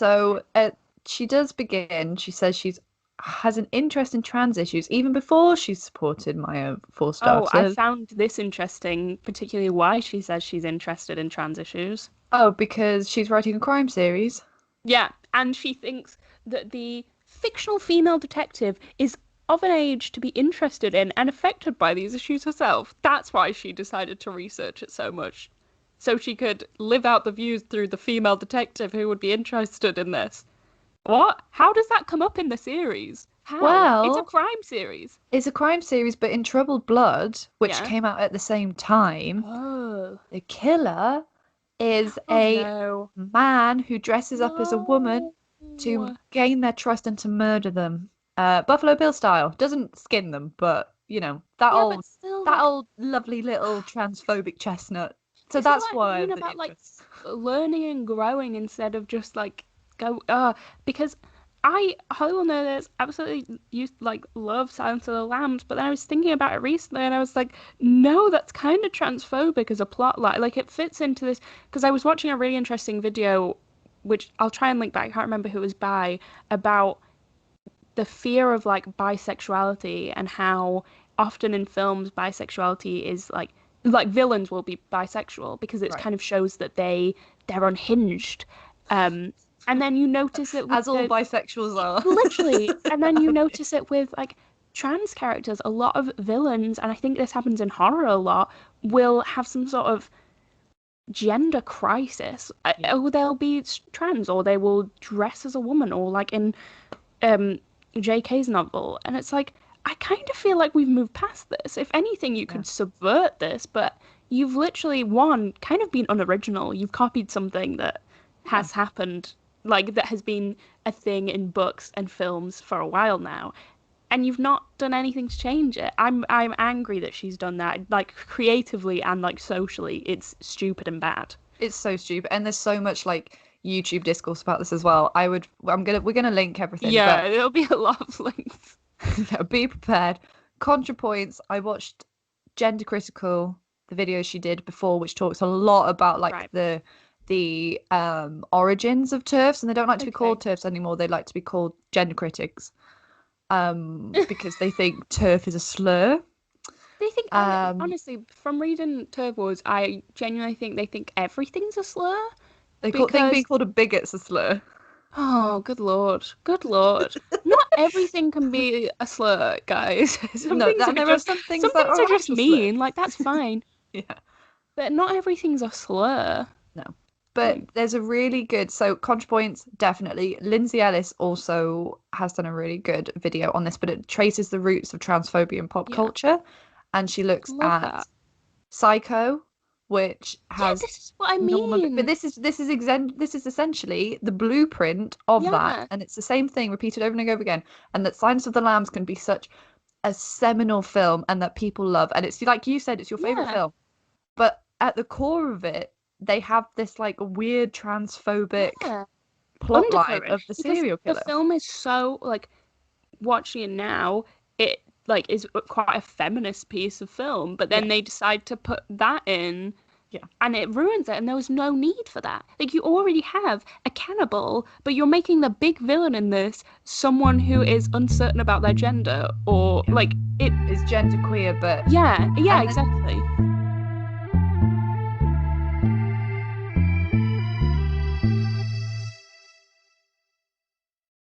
So she does begin. She says has an interest in trans issues even before she's supported Maya for Oh, I starters. found this interesting, particularly why she says she's interested in trans issues. Oh, because she's writing a crime series. Yeah, and she thinks that the fictional female detective is of an age to be interested in and affected by these issues herself. That's why she decided to research it so much. So she could live out the views through the female detective who would be interested in this. What? How does that come up in the series? How? It's a Well, crime series. it's a crime series, but in Troubled Blood, which Yeah. came out at the same time, Oh. the killer is Oh a no. man who dresses up as a woman No. to gain their trust and to murder them. Buffalo Bill style. Doesn't skin them, but that Yeah, but old still, that like, old lovely little transphobic chestnut. So this is that's what I why mean the about like interest. learning and growing instead of just like go because I will know this absolutely used like love Silence of the Lambs, but then I was thinking about it recently and I was like, no, that's kind of transphobic as a plot line. Like it fits into this because I was watching a really interesting video, which I'll try and link back. I can't remember who it was by about the fear of like bisexuality and how often in films bisexuality is like villains will be bisexual because it Right. kind of shows that they're unhinged. Um, and then you notice it with As all the bisexuals are. literally, and then you Okay. notice it with like trans characters. A lot of villains, and I think this happens in horror a lot, will have some sort of gender crisis. Yeah. Or they'll be trans, or they will dress as a woman, or like in um JK's novel, and it's like I kind of feel like we've moved past this. If anything, you Yeah. could subvert this, but you've literally one kind of been unoriginal. You've copied something that Yeah. has happened, like that has been a thing in books and films for a while now, and you've not done anything to change it. I'm angry that she's done that, like creatively and like socially. It's stupid and bad. It's so stupid. And there's so much like YouTube discourse about this as well. We're gonna link everything, Yeah, but there'll be a lot of links. yeah, be prepared. ContraPoints, I watched Gender Critical, the video she did before, which talks a lot about like Right. the origins of TERFs, and they don't like to be Okay. called TERFs anymore. They like to be called gender critics, because they think TERF is a slur. They think, Um, honestly, from reading TERF Wars, I genuinely think they think everything's a slur they think being because, called a bigot's a slur. oh, good lord, good lord. Not everything can be a slur, guys. Some No, things are and there are just, some things some that things are are just actual slurs. mean, like that's fine, Yeah. but not everything's a slur. No. But Like, there's a really good, so ContraPoints, definitely. Lindsay Ellis also has done a really good video on this, but it traces the roots of transphobia in pop yeah, culture. And she looks love at that. Psycho, which Yeah, has this is what I normal, but mean. this is essentially the blueprint of that. Yeah, And it's the same thing repeated over and over again. And that Silence of the Lambs can be such a seminal film and that people love. And it's like you said, it's your favorite yeah, film. But at the core of it, they have this like weird transphobic yeah. plot line Undercurrent of the because serial the killer. film is so like watching it now, it like is quite a feminist piece of film, but then Yeah, they decide to put that in yeah, and it ruins it and there was no need for that. Like you already have a cannibal, but you're making the big villain in this someone who is uncertain about their gender or yeah. like it It's genderqueer, but yeah, yeah, and then exactly.